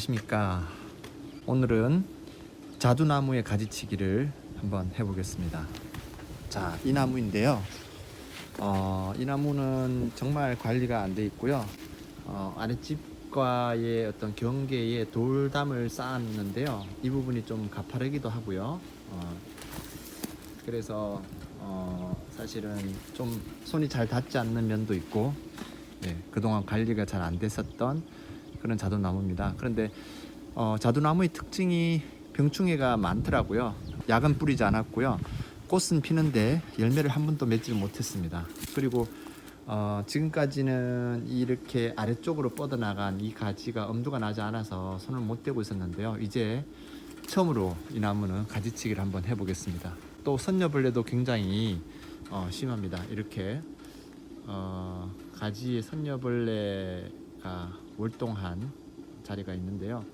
안녕하십니까. 오늘은 자두나무의 가지치기를 한번 해보겠습니다. 자, 이 나무인데요. 이 나무는 정말 관리가 안 돼 있고요. 아랫집과의 어떤 경계에 돌담을 쌓았는데요. 이 부분이 좀 가파르기도 하고요. 그래서 사실은 좀 손이 잘 닿지 않는 면도 있고, 그동안 관리가 잘 안 됐었던 그런 자두나무입니다. 그런데 자두나무의 특징이 병충해가 많더라고요. 약은 뿌리지 않았고요. 꽃은 피는데 열매를 한 번도 맺지 못했습니다. 그리고 지금까지는 이렇게 아래쪽으로 뻗어나간 이 가지가 엄두가 나지 않아서 손을 못 대고 있었는데요. 이제 처음으로 이 나무는 가지치기를 한번 해보겠습니다. 또 선녀벌레도 굉장히 심합니다. 이렇게 가지에 선녀벌레가 월동한 자리가 있는데요.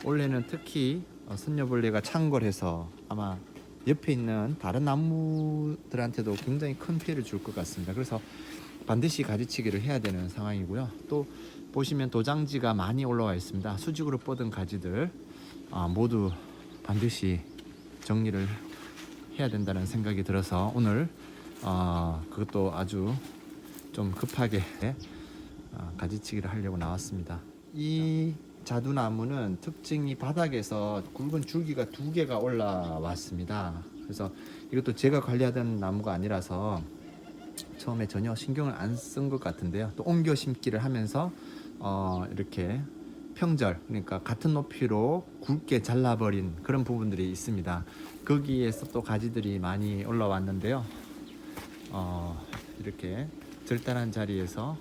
올해는 특히 선녀벌레가 창궐해서 아마 옆에 있는 다른 나무들한테도 굉장히 큰 피해를 줄 것 같습니다. 그래서 반드시 가지치기를 해야 되는 상황이고요. 또 보시면 도장지가 많이 올라와 있습니다. 수직으로 뻗은 가지들 모두 반드시 정리를 해야 된다는 생각이 들어서 오늘 그것도 아주 좀 급하게 가지치기를 하려고 나왔습니다. 이 자두나무는 특징이 바닥에서 굵은 줄기가 2개가 올라왔습니다. 그래서 이것도 제가 관리하던 나무가 아니라서 처음에 전혀 신경을 안 쓴 것 같은데요. 또 옮겨 심기를 하면서 이렇게 평절, 그러니까 같은 높이로 굵게 잘라버린 그런 부분들이 있습니다. 거기에서 또 가지들이 많이 올라왔는데요. 이렇게 절단한 자리에서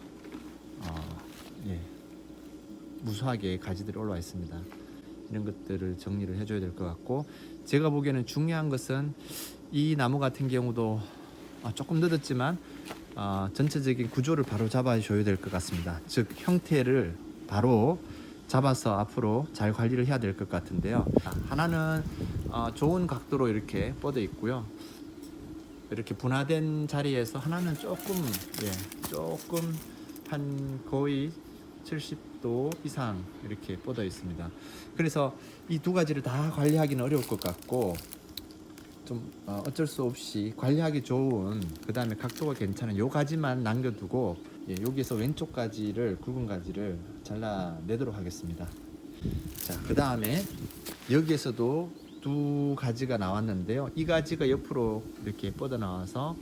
무수하게 가지들이 올라와 있습니다. 이런 것들을 정리를 해줘야 될 것 같고, 제가 보기에는 중요한 것은 이 나무 같은 경우도 조금 늦었지만 전체적인 구조를 바로 잡아줘야 될 것 같습니다. 즉 형태를 바로 잡아서 앞으로 잘 관리를 해야 될 것 같은데요. 하나는 좋은 각도로 이렇게 뻗어 있고요. 이렇게 분화된 자리에서 하나는 조금 한 거의 70도 이상 이렇게 뻗어 있습니다. 그래서 이 두 가지를 다 관리하기는 어려울 것 같고, 좀 어쩔 수 없이 관리하기 좋은, 그 다음에 각도가 괜찮은 요 가지만 남겨두고 여기에서 왼쪽 가지를, 굵은 가지를 잘라내도록 하겠습니다. 자, 그 다음에 여기에서도 2가지가 나왔는데요. 이 가지가 옆으로 이렇게 뻗어 나와서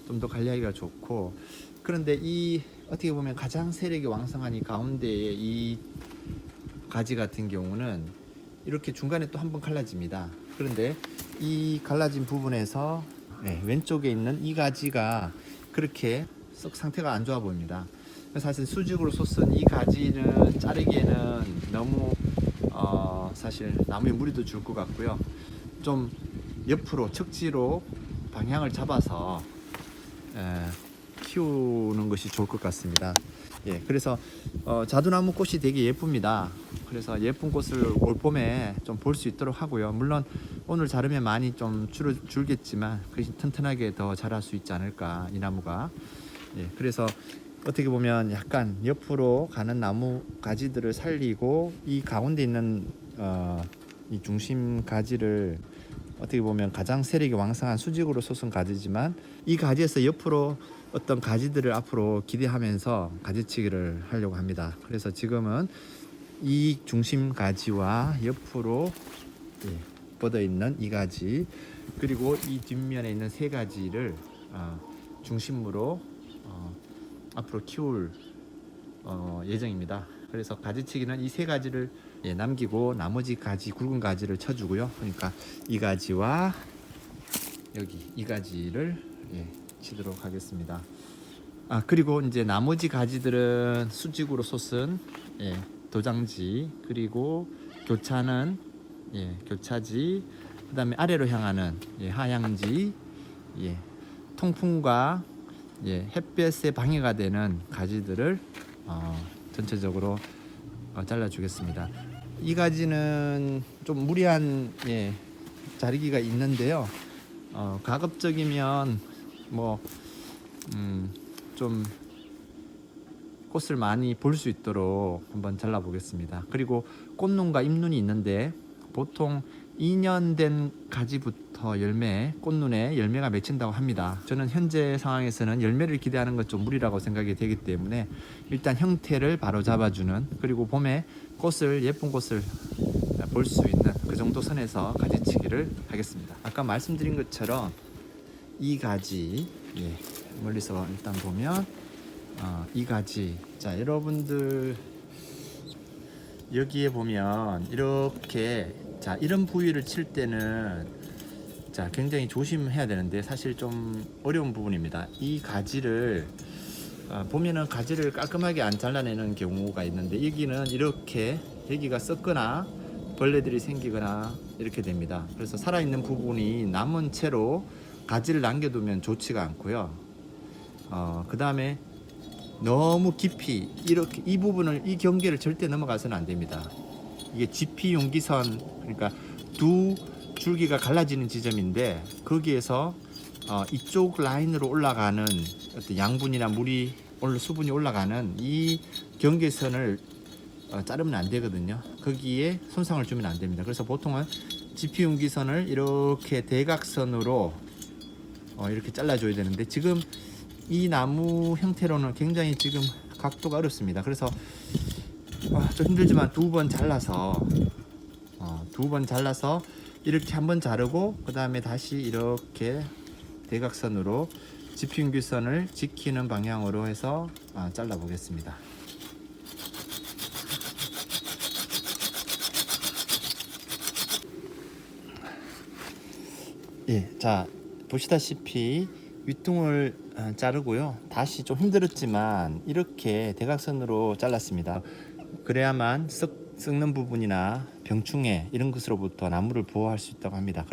좀 더 관리하기가 좋고, 그런데 이 어떻게 보면 가장 세력이 왕성한 이 가운데의 이 가지 같은 경우는 이렇게 중간에 또 한번 갈라집니다. 그런데 이 갈라진 부분에서 왼쪽에 있는 이 가지가 그렇게 썩 상태가 안 좋아 보입니다. 사실 수직으로 솟은 이 가지는 자르기에는 너무 사실 나무에 무리도 줄 것 같고요. 좀 옆으로 척지로 방향을 잡아서 키우는 것이 좋을 것 같습니다. 그래서 자두나무 꽃이 되게 예쁩니다. 그래서 예쁜 꽃을 올 봄에 좀 볼 수 있도록 하고요. 물론 오늘 자르면 많이 좀 줄겠지만 그것이 튼튼하게 더 자랄 수 있지 않을까, 이 나무가. 그래서 어떻게 보면 약간 옆으로 가는 나무 가지들을 살리고, 이 가운데 있는 이 중심 가지를 어떻게 보면 가장 세력이 왕성한 수직으로 솟은 가지지만, 이 가지에서 옆으로 어떤 가지들을 앞으로 기대하면서 가지치기를 하려고 합니다. 그래서 지금은 이 중심 가지와 옆으로 뻗어 있는 이 가지, 그리고 이 뒷면에 있는 3가지를 중심으로 앞으로 키울 예정입니다. 그래서 가지치기는 이 3가지를 남기고 나머지 가지, 굵은 가지를 쳐주고요. 그러니까 이 가지와 여기 이 가지를 치도록 하겠습니다. 그리고 이제 나머지 가지들은 수직으로 솟은 도장지, 그리고 교차는 교차지, 그 다음에 아래로 향하는 하향지, 통풍과 햇볕에 방해가 되는 가지들을 전체적으로 잘라주겠습니다. 이 가지는 좀 무리한 자르기가 있는데요. 가급적이면 좀 꽃을 많이 볼 수 있도록 한번 잘라 보겠습니다. 그리고 꽃눈과 잎눈이 있는데 보통 2년 된 가지부터 꽃눈에 열매가 맺힌다고 합니다. 저는 현재 상황에서는 열매를 기대하는 건 좀 무리라고 생각이 되기 때문에 일단 형태를 바로 잡아주는, 그리고 봄에 예쁜 꽃을 볼 수 있는 그 정도 선에서 가지치기를 하겠습니다. 아까 말씀드린 것처럼 이 가지, 멀리서 일단 보면 이 가지, 자 여러분들 여기에 보면 이렇게, 자 이런 부위를 칠 때는 자 굉장히 조심해야 되는데 사실 좀 어려운 부분입니다. 이 가지를 보면은 가지를 깔끔하게 안 잘라내는 경우가 있는데 여기는 이렇게 여기가 썩거나 벌레들이 생기거나 이렇게 됩니다. 그래서 살아있는 부분이 남은 채로 가지를 남겨두면 좋지가 않고요. 그 다음에 너무 깊이 이렇게 이 부분을, 이 경계를 절대 넘어가서는 안 됩니다. 이게 지피 용기선, 그러니까 두 줄기가 갈라지는 지점인데 거기에서 이쪽 라인으로 올라가는 어떤 양분이나 수분이 올라가는 이 경계선을 자르면 안 되거든요. 거기에 손상을 주면 안 됩니다. 그래서 보통은 지피 용기선을 이렇게 대각선으로 이렇게 잘라줘야 되는데 지금 이 나무 형태로는 굉장히 지금 각도가 어렵습니다. 그래서 좀 힘들지만 두 번 잘라서 이렇게 한번 자르고 그 다음에 다시 이렇게 대각선으로 지피용기선을 지키는 방향으로 해서 잘라 보겠습니다. 자 보시다시피 윗둥을 자르고요. 다시 좀 힘들었지만 이렇게 대각선으로 잘랐습니다. 그래야만 썩는 부분이나 병충해 이런 것으로부터 나무를 보호할 수 있다고 합니다.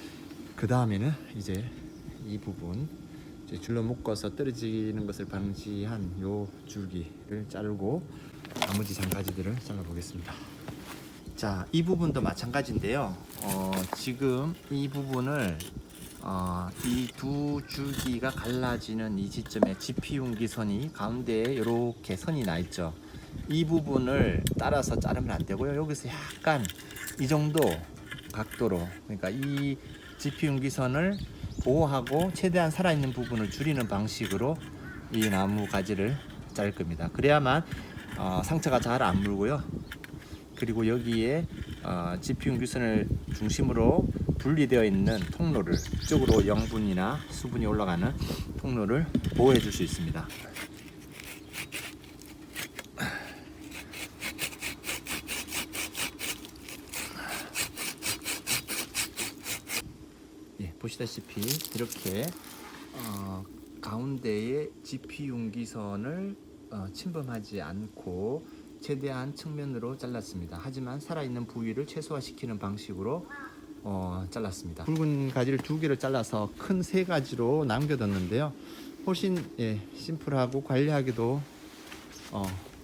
그 다음에는 이제 이 부분 줄로 묶어서 떨어지는 것을 방지한 요 줄기를 자르고 나머지 장가지들을 잘라 보겠습니다. 자, 이 부분도 마찬가지인데요. 지금 이 부분을 이 두 줄기가 갈라지는 이 지점에 지피용기선이 가운데에 이렇게 선이 나 있죠. 이 부분을 따라서 자르면 안 되고요. 여기서 약간 이 정도 각도로, 그러니까 이 지피용기선을 보호하고 최대한 살아있는 부분을 줄이는 방식으로 이 나무 가지를 자를 겁니다. 그래야만 상처가 잘 안 물고요. 그리고 여기에 지피용기선을 중심으로 분리되어 있는 통로를, 이쪽으로 영분이나 수분이 올라가는 통로를 보호해 줄 수 있습니다. 보시다시피 이렇게 가운데에 지피용기선을 침범하지 않고 최대한 측면으로 잘랐습니다. 하지만 살아있는 부위를 최소화시키는 방식으로 잘랐습니다. 굵은 가지를 2개를 잘라서 큰 3가지로 남겨뒀는데요. 훨씬 심플하고 관리하기도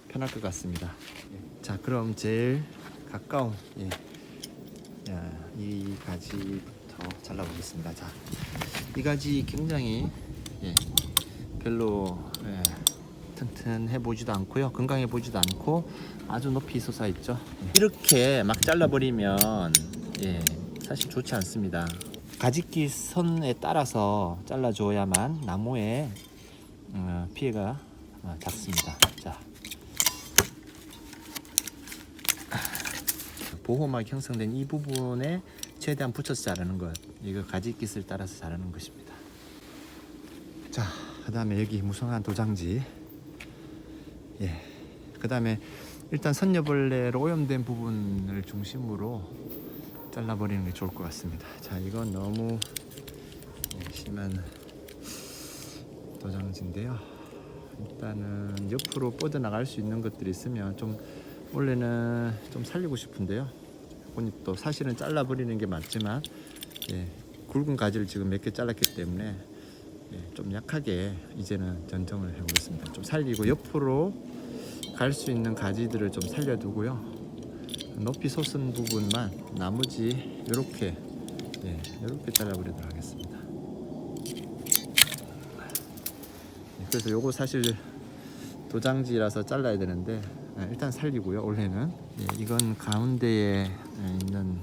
편할 것 같습니다. 자, 그럼 제일 가까운 이 가지부터 잘라보겠습니다. 자, 이 가지 굉장히 별로 튼튼해 보지도 않고요, 건강해 보지도 않고 아주 높이 솟아 있죠. 이렇게 막 잘라버리면 사실 좋지 않습니다. 가지끼 선에 따라서 잘라줘야만 나무에 피해가 작습니다. 자, 보호막이 형성된 이 부분에 최대한 붙여서 자르는 것, 이거 가지깃을 따라서 자르는 것입니다. 자, 그 다음에 여기 무성한 도장지, 그 다음에 일단 선녀벌레로 오염된 부분을 중심으로 잘라버리는 게 좋을 것 같습니다. 자, 이건 너무 심한 도장지인데요. 일단은 옆으로 뻗어나갈 수 있는 것들이 있으면 원래는 좀 살리고 싶은데요. 꽃잎도 사실은 잘라버리는 게 맞지만 굵은 가지를 지금 몇 개 잘랐기 때문에 좀 약하게 이제는 전정을 해보겠습니다. 좀 살리고 옆으로 갈 수 있는 가지들을 좀 살려두고요. 높이 솟은 부분만 나머지 이렇게 잘라버리도록 하겠습니다. 그래서 요거 사실 도장지라서 잘라야 되는데 일단 살리고요. 원래는 이건 가운데에 있는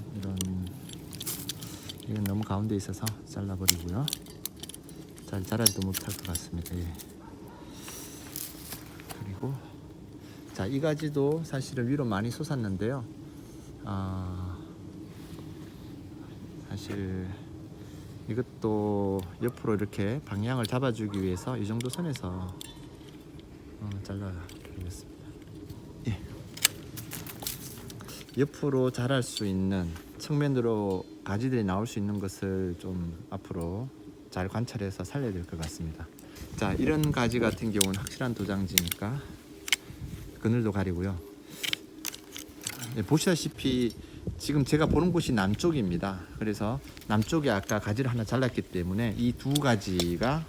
이건 너무 가운데 있어서 잘라버리고요. 잘 자라지도 못할 것 같습니다. 그리고 자, 이 가지도 사실은 위로 많이 솟았는데요. 사실 이것도 옆으로 이렇게 방향을 잡아주기 위해서 이 정도 선에서 잘라드리겠습니다. 옆으로 자랄 수 있는 측면으로 가지들이 나올 수 있는 것을 좀 앞으로 잘 관찰해서 살려야 될 것 같습니다. 자, 이런 가지 같은 경우는 확실한 도장지니까 그늘도 가리고요. 보시다시피 지금 제가 보는 곳이 남쪽입니다. 그래서 남쪽에 아까 가지를 하나 잘랐기 때문에 이 두 가지가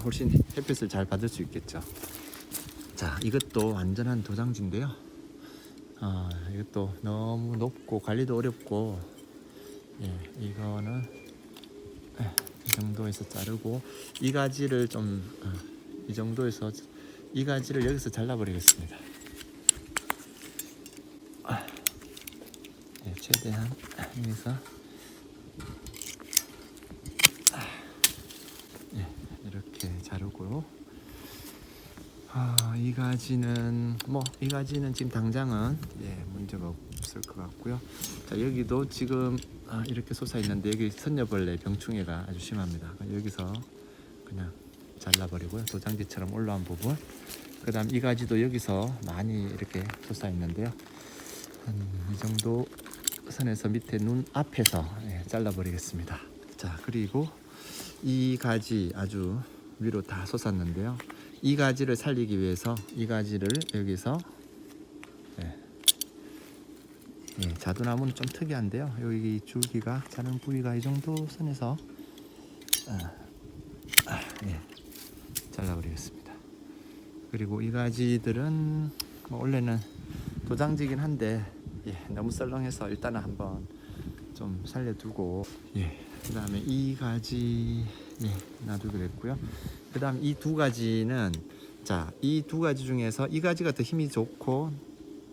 훨씬 햇볕을 잘 받을 수 있겠죠. 자, 이것도 완전한 도장지인데요. 이것도 너무 높고 관리도 어렵고, 이거는 이 정도에서 자르고 이 가지를 좀 이 정도에서 이 가지를 여기서 잘라버리겠습니다. 최대한 여기서 이렇게 자르고요. 이 가지는 이 가지는 지금 당장은 문제가 없을 것 같고요. 자, 여기도 지금 이렇게 솟아 있는데 여기 선녀벌레 병충해가 아주 심합니다. 여기서 그냥 잘라버리고요. 도장지처럼 올라온 부분. 그다음 이 가지도 여기서 많이 이렇게 솟아 있는데요. 이 정도 선에서 밑에 눈 앞에서 잘라버리겠습니다. 자, 그리고 이 가지 아주 위로 다 솟았는데요. 이 가지를 살리기 위해서 이 가지를 여기서 자두나무는 좀 특이한데요. 여기 줄기가 자는 부위가 이 정도 선에서 잘라버리겠습니다. 그리고 이 가지들은 원래는 도장지긴 한데 너무 썰렁해서 일단은 한번 좀 살려두고 그 다음에 이 가지 놔두게 됐고요. 그 다음 이 두 가지는 이 두 가지 중에서 이 가지가 더 힘이 좋고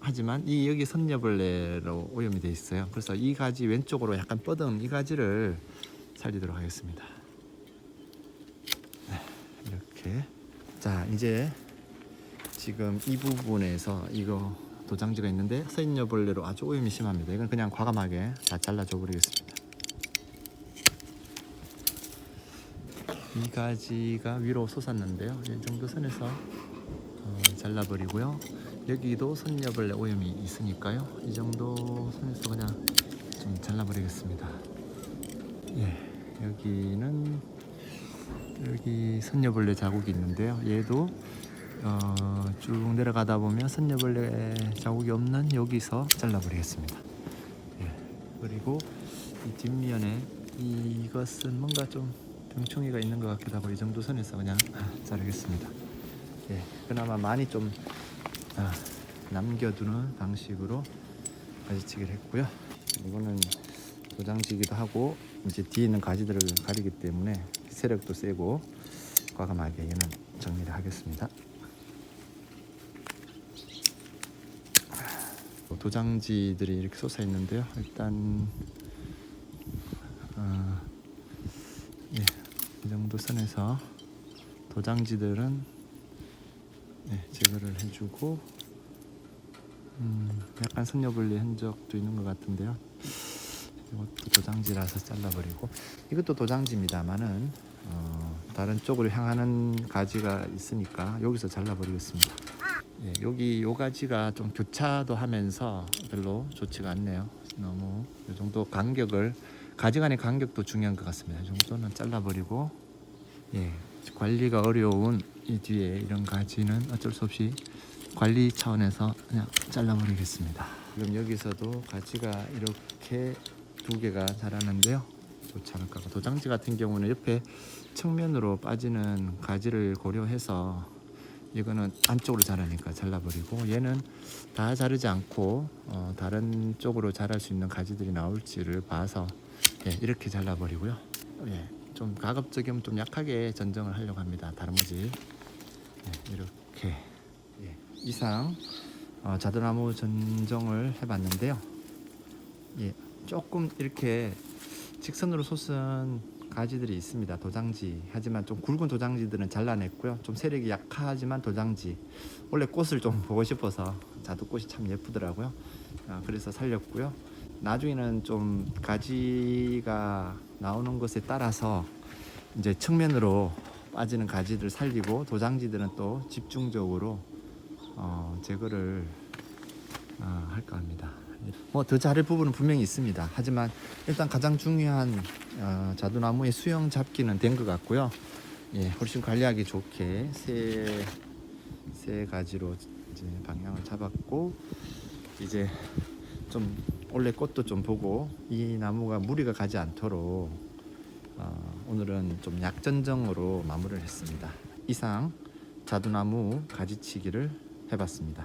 하지만 여기 선녀벌레로 오염이 되어 있어요. 그래서 이 가지 왼쪽으로 약간 뻗은 이 가지를 살리도록 하겠습니다. 이렇게. 자, 이제 지금 이 부분에서 이거 도장지가 있는데 선녀벌레로 아주 오염이 심합니다. 이건 그냥 과감하게 다 잘라줘 버리겠습니다. 이 가지가 위로 솟았는데요. 이 정도 선에서 잘라버리고요. 여기도 선녀벌레 오염이 있으니까요. 이 정도 선에서 그냥 좀 잘라버리겠습니다. 여기 선녀벌레 자국이 있는데요. 얘도 쭉 내려가다 보면 선녀벌레 자국이 없는 여기서 잘라버리겠습니다. 그리고 이 뒷면에 이것은 뭔가 좀 병충해가 있는 것 같기도 하고 이 정도 선에서 그냥 자르겠습니다. 그나마 많이 좀 남겨두는 방식으로 가지치기를 했고요. 이거는 도장지기도 하고 이제 뒤에 있는 가지들을 가리기 때문에 세력도 세고 과감하게 얘는 정리를 하겠습니다. 도장지들이 이렇게 솟아 있는데요. 일단 이 정도 선에서 도장지들은 제거를 해주고 약간 선녀벌레 흔적도 있는 것 같은데요. 이것도 도장지라서 잘라버리고 이것도 도장지입니다만은 다른 쪽으로 향하는 가지가 있으니까 여기서 잘라버리겠습니다. 여기 요 가지가 좀 교차도 하면서 별로 좋지가 않네요. 너무 이 정도 간격을 가지 간의 간격도 중요한 것 같습니다. 이 정도는 잘라버리고 관리가 어려운 이 뒤에 이런 가지는 어쩔 수 없이 관리 차원에서 그냥 잘라버리겠습니다. 지금 여기서도 가지가 이렇게 두 개가 자라는데요. 좋지 않을까. 도장지 같은 경우는 옆에 측면으로 빠지는 가지를 고려해서 이거는 안쪽으로 자라니까 잘라버리고 얘는 다 자르지 않고 다른 쪽으로 자랄 수 있는 가지들이 나올지를 봐서 이렇게 잘라버리고요. 좀 가급적이면 좀 약하게 전정을 하려고 합니다. 다름없이 이렇게 이상 자두나무 전정을 해봤는데요. 조금 이렇게 직선으로 솟은 가지들이 있습니다. 도장지. 하지만 좀 굵은 도장지들은 잘라냈고요. 좀 세력이 약하지만 도장지. 원래 꽃을 좀 보고 싶어서 자두꽃이 참 예쁘더라고요. 그래서 살렸고요. 나중에는 좀 가지가 나오는 것에 따라서 이제 측면으로 빠지는 가지들 살리고 도장지들은 또 집중적으로 제거를 할까 합니다. 뭐 더 자를 부분은 분명히 있습니다. 하지만 일단 가장 중요한 자두나무의 수영 잡기는 된 것 같고요. 훨씬 관리하기 좋게 세 가지로 이제 방향을 잡았고, 이제 좀 원래 꽃도 좀 보고 이 나무가 무리가 가지 않도록 오늘은 좀 약전정으로 마무리를 했습니다. 이상 자두나무 가지치기를 해봤습니다.